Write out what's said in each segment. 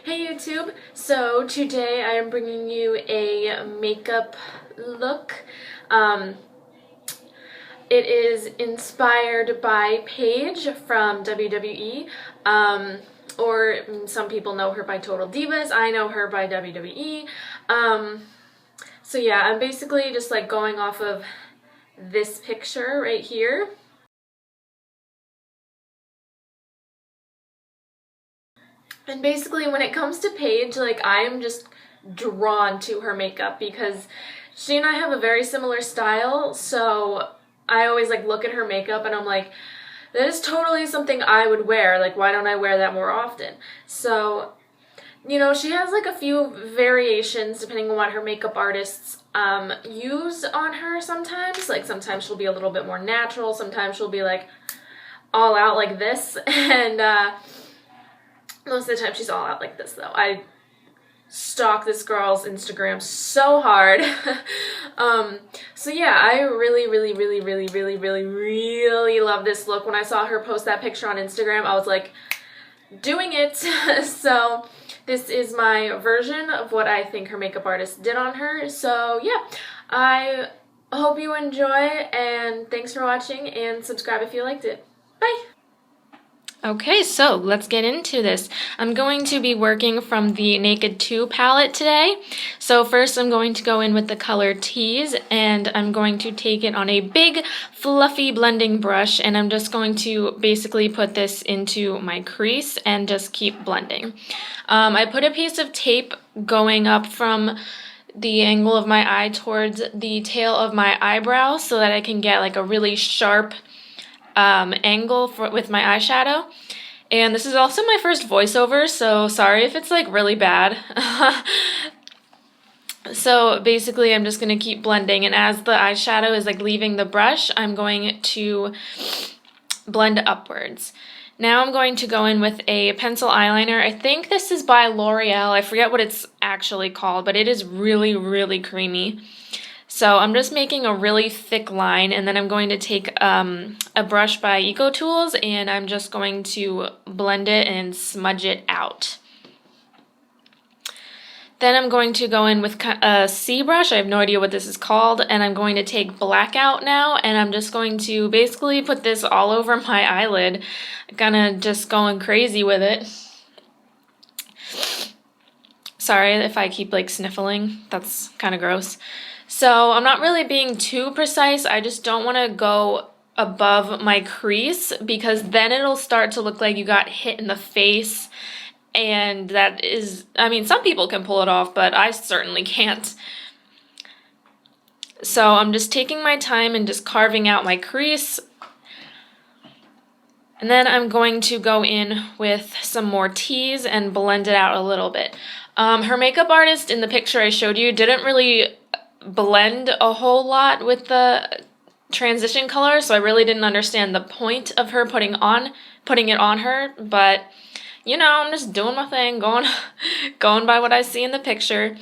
Hey YouTube! So today I am bringing you a makeup look. It is inspired by Paige from WWE, or some people know her by Total Divas. I know her by WWE. So yeah, I'm basically just like going off of this picture right here. And basically when it comes to Paige, like I am just drawn to her makeup because she and I have a very similar style, so I always like look at her makeup and I'm like, that is totally something I would wear. Like, why don't I wear that more often? So, you know, she has like a few variations depending on what her makeup artists use on her sometimes. Like sometimes she'll be a little bit more natural, sometimes she'll be like all out like this, and most of the time she's all out like this though. I stalk this girl's Instagram so hard. So yeah, I really love this look. When I saw her post that picture on Instagram, I was like, doing it. So this is my version of what I think her makeup artist did on her. So yeah, I hope you enjoy, and thanks for watching, and subscribe if you liked it. Bye! Okay, so let's get into this. I'm going to be working from the Naked 2 palette today. So first I'm going to go in with the color Tease, and I'm going to take it on a big fluffy blending brush, and I'm just going to basically put this into my crease and just keep blending. I put a piece of tape going up from the angle of my eye towards the tail of my eyebrow so that I can get like a really sharp angle with my eyeshadow. And this is also my first voiceover, so sorry if it's like really bad. So basically I'm just going to keep blending, and as the eyeshadow is like leaving the brush, I'm going to blend upwards. Now I'm going to go in with a pencil eyeliner. I think this is by L'Oreal. I forget what it's actually called, but it is really creamy. So I'm just making a really thick line, and then I'm going to take a brush by Eco Tools, and I'm just going to blend it and smudge it out. Then I'm going to go in with a C brush. I have no idea what this is called, and I'm going to take Blackout now, and I'm just going to basically put this all over my eyelid, kind of just going crazy with it. Sorry if I keep like sniffling, that's kind of gross. So I'm not really being too precise, I just don't want to go above my crease because then it'll start to look like you got hit in the face, and that is, I mean, some people can pull it off, but I certainly can't. So I'm just taking my time and just carving out my crease. And then I'm going to go in with some more Tease and blend it out a little bit. Her makeup artist in the picture I showed you didn't really blend a whole lot with the transition color, so I really didn't understand the point of her putting it on her, but you know, I'm just doing my thing, going by what I see in the picture.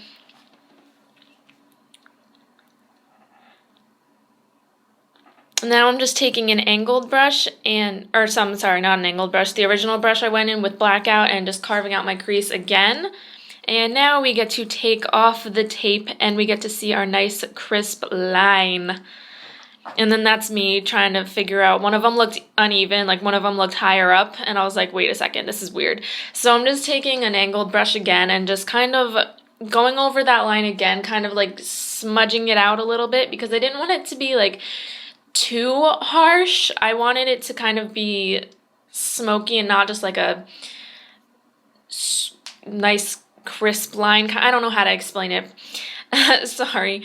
Now I'm just taking an angled brush sorry, not an angled brush, the original brush I went in with Blackout, and just carving out my crease again. And now we get to take off the tape and we get to see our nice crisp line. And then that's me trying to figure out, one of them looked uneven, like one of them looked higher up, and I was like, wait a second, this is weird. So I'm just taking an angled brush again and just kind of going over that line again, kind of like smudging it out a little bit because I didn't want it to be like too harsh. I wanted it to kind of be smoky and not just like a nice crisp line. I don't know how to explain it. Sorry.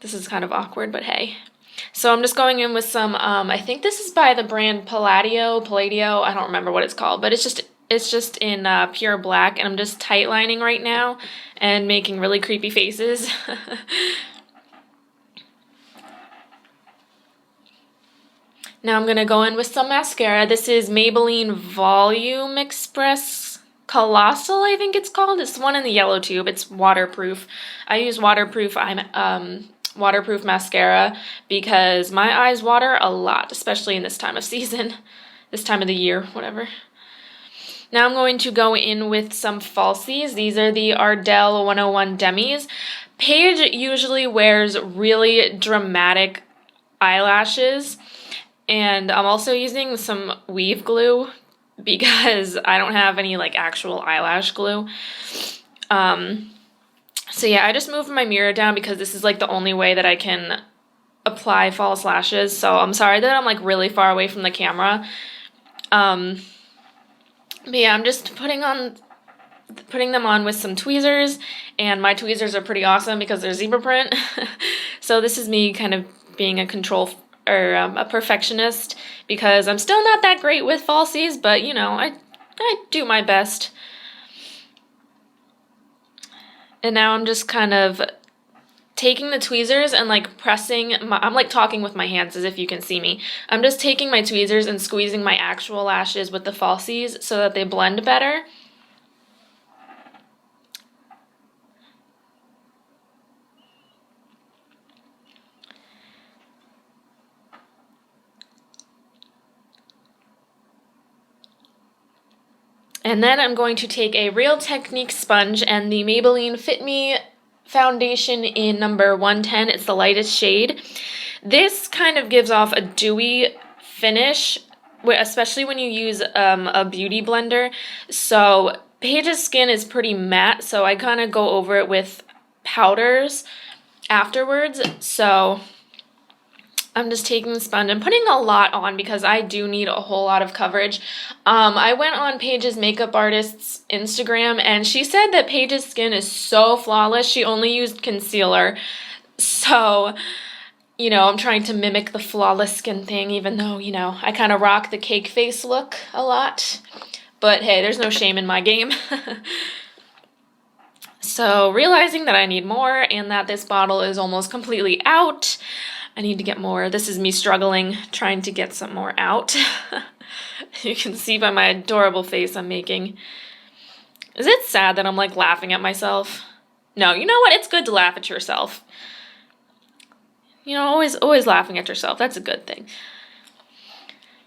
This is kind of awkward, but hey. So I'm just going in with some, I think this is by the brand Palladio, I don't remember what it's called, but it's just in pure black, and I'm just tight lining right now and making really creepy faces. Now I'm going to go in with some mascara. This is Maybelline Volume Express Colossal, I think it's called. It's the one in the yellow tube. It's waterproof. I use waterproof mascara because my eyes water a lot, especially in this time of season, this time of the year, whatever. Now I'm going to go in with some falsies. These are the Ardell 101 Demis. Paige usually wears really dramatic eyelashes, and I'm also using some weave glue because I don't have any like actual eyelash glue. So yeah, I just moved my mirror down because this is like the only way that I can apply false lashes. So I'm sorry that I'm like really far away from the camera. But yeah, I'm just putting them on with some tweezers, and my tweezers are pretty awesome because they're zebra print. So this is me kind of being a perfectionist because I'm still not that great with falsies, but you know, I do my best. And now I'm just kind of taking the tweezers and like I'm like talking with my hands as if you can see me. I'm just taking my tweezers and squeezing my actual lashes with the falsies so that they blend better. And then I'm going to take a Real Technique sponge and the Maybelline Fit Me foundation in number 110. It's the lightest shade. This kind of gives off a dewy finish, especially when you use a beauty blender. So Paige's skin is pretty matte, so I kind of go over it with powders afterwards. So I'm just taking the sponge and putting a lot on because I do need a whole lot of coverage. I went on Paige's makeup artist's Instagram, and she said that Paige's skin is so flawless. She only used concealer. So, you know, I'm trying to mimic the flawless skin thing, even though, you know, I kind of rock the cake face look a lot. But hey, there's no shame in my game. So, realizing that I need more and that this bottle is almost completely out, I need to get more. This is me struggling, trying to get some more out. You can see by my adorable face I'm making. Is it sad that I'm like laughing at myself? No, you know what? It's good to laugh at yourself. You know, always laughing at yourself. That's a good thing.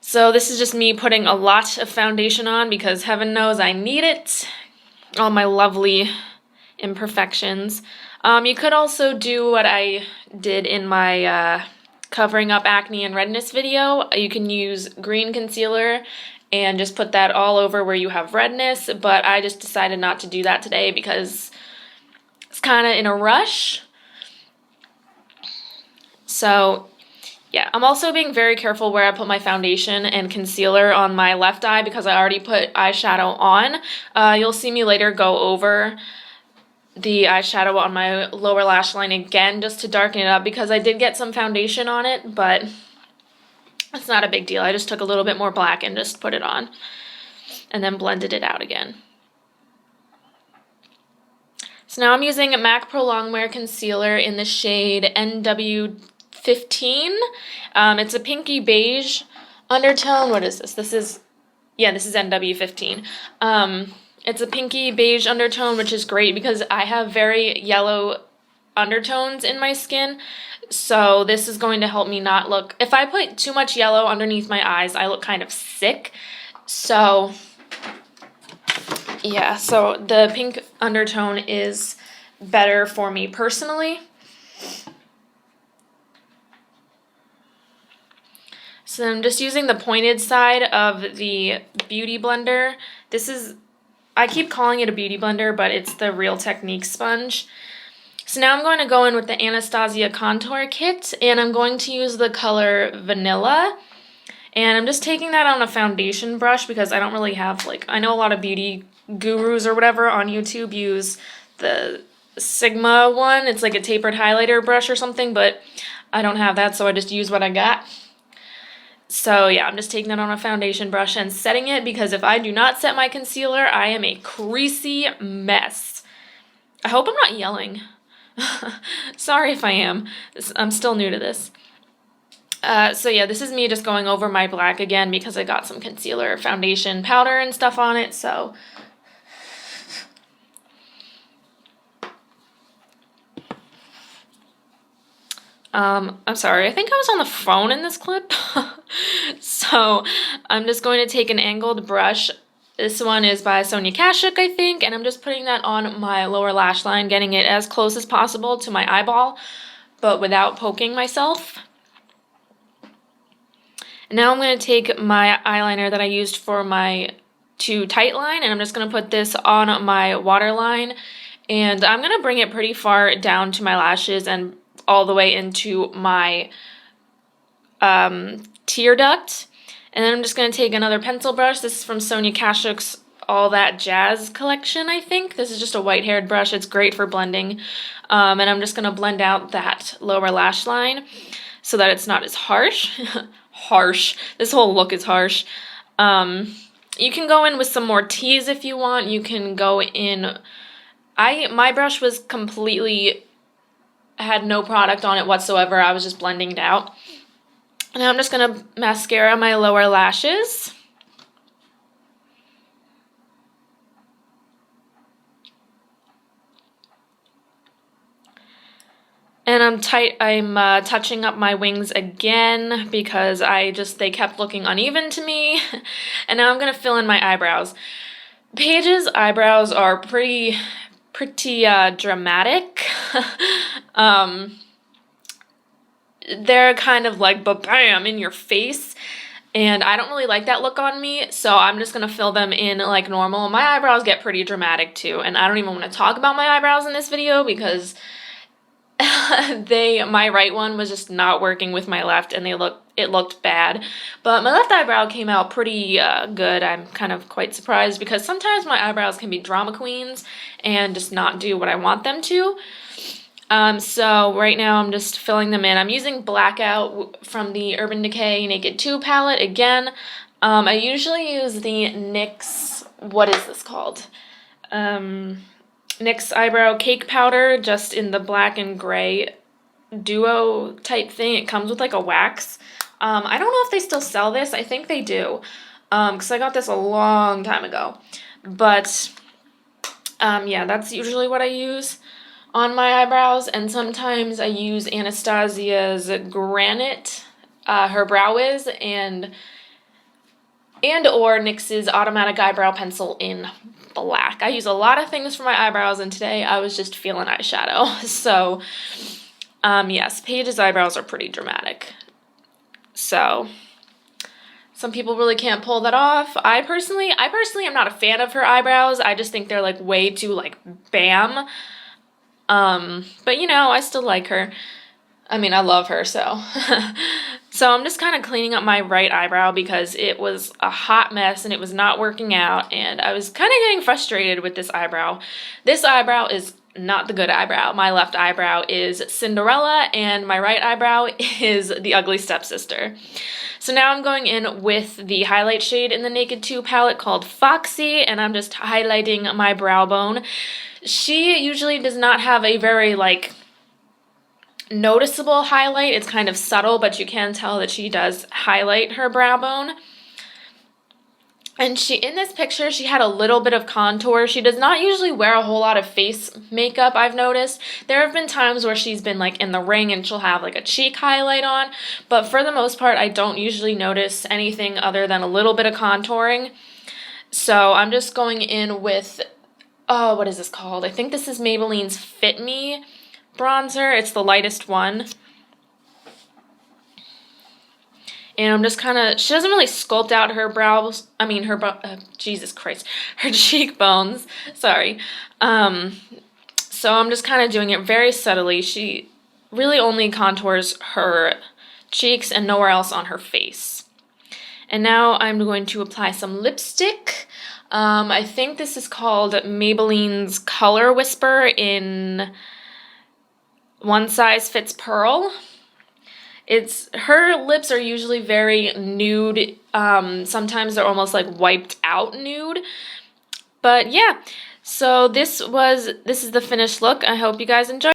So this is just me putting a lot of foundation on because heaven knows I need it. All my lovely imperfections. You could also do what I did in my covering up acne and redness video. You can use green concealer and just put that all over where you have redness, but I just decided not to do that today because it's kind of in a rush. So yeah, I'm also being very careful where I put my foundation and concealer on my left eye because I already put eyeshadow on. You'll see me later go over the eyeshadow on my lower lash line again just to darken it up because I did get some foundation on it, but it's not a big deal. I just took a little bit more black and just put it on and then blended it out again. So now I'm using a MAC Pro Longwear Concealer in the shade NW15. It's a pinky beige undertone. What is this? This is NW15. It's a pinky beige undertone, which is great because I have very yellow undertones in my skin. So this is going to help me not look... If I put too much yellow underneath my eyes, I look kind of sick. So yeah, so the pink undertone is better for me personally. So I'm just using the pointed side of the Beauty Blender. I keep calling it a Beauty Blender, but it's the Real Technique sponge. So now I'm going to go in with the Anastasia Contour Kit, and I'm going to use the color Vanilla. And I'm just taking that on a foundation brush because I don't really have, I know a lot of beauty gurus or whatever on YouTube use the Sigma one. It's like a tapered highlighter brush or something, but I don't have that, so I just use what I got. So yeah, I'm just taking that on a foundation brush and setting it because if I do not set my concealer, I am a creasy mess. I hope I'm not yelling. Sorry if I am. I'm still new to this. So yeah, this is me just going over my black again because I got some concealer, foundation, powder, and stuff on it, so... I'm sorry, I think I was on the phone in this clip. So I'm just going to take an angled brush This one is by Sonia Kashuk, I think, and I'm just putting that on my lower lash line, getting it as close as possible to my eyeball, but without poking myself. And now I'm going to take my eyeliner that I used for my Too Tight line, and I'm just going to put this on my waterline, and I'm going to bring it pretty far down to my lashes and all the way into my tear duct. And then I'm just going to take another pencil brush. This is from Sonia Kashuk's All That Jazz collection, I think. This is just a white-haired brush. It's great for blending. And I'm just going to blend out that lower lash line so that it's not as harsh. Harsh. This whole look is harsh. You can go in with some more teas if you want. You can go in... My brush was completely... had no product on it whatsoever. I was just blending it out. Now I'm just going to mascara my lower lashes. And I'm touching up my wings again because they kept looking uneven to me. And now I'm going to fill in my eyebrows. Paige's eyebrows are pretty dramatic. They're kind of like ba-bam in your face, and I don't really like that look on me, so I'm just gonna fill them in like normal. My eyebrows get pretty dramatic too, and I don't even want to talk about my eyebrows in this video because my right one was just not working with my left, and it looked bad. But my left eyebrow came out pretty good. I'm kind of quite surprised because sometimes my eyebrows can be drama queens and just not do what I want them to. So right now I'm just filling them in. I'm using Blackout from the Urban Decay Naked 2 palette again. I usually use the NYX, what is this called? NYX Eyebrow Cake Powder, just in the black and gray duo type thing. It comes with like a wax. I don't know if they still sell this. I think they do, because I got this a long time ago. But yeah, that's usually what I use on my eyebrows, and sometimes I use Anastasia's Granite, her brow is, and or NYX's Automatic Eyebrow Pencil in black. I use a lot of things for my eyebrows, and today I was just feeling eyeshadow. So, yes, Paige's eyebrows are pretty dramatic. So, some people really can't pull that off. I personally am not a fan of her eyebrows. I just think they're like way too like bam. But you know, I still like her. I mean, I love her, so. So I'm just kind of cleaning up my right eyebrow because it was a hot mess and it was not working out, and I was kind of getting frustrated with this eyebrow. This eyebrow is not the good eyebrow. My left eyebrow is Cinderella, and my right eyebrow is the ugly stepsister. So now I'm going in with the highlight shade in the Naked 2 palette called Foxy, and I'm just highlighting my brow bone. She usually does not have a very, like, noticeable highlight. It's kind of subtle, but you can tell that she does highlight her brow bone. And in this picture, she had a little bit of contour. She does not usually wear a whole lot of face makeup, I've noticed. There have been times where she's been, like, in the ring and she'll have, like, a cheek highlight on. But for the most part, I don't usually notice anything other than a little bit of contouring. So I'm just going in with... oh, what is this called? I think this is Maybelline's Fit Me bronzer. It's the lightest one. And I'm just kind of, she doesn't really sculpt out her brows, Jesus Christ, her cheekbones, sorry. So I'm just kind of doing it very subtly. She really only contours her cheeks and nowhere else on her face. And now I'm going to apply some lipstick. I think this is called Maybelline's Color Whisper in One Size Fits Pearl. Her lips are usually very nude. Sometimes they're almost like wiped out nude. But yeah, so this is the finished look. I hope you guys enjoyed.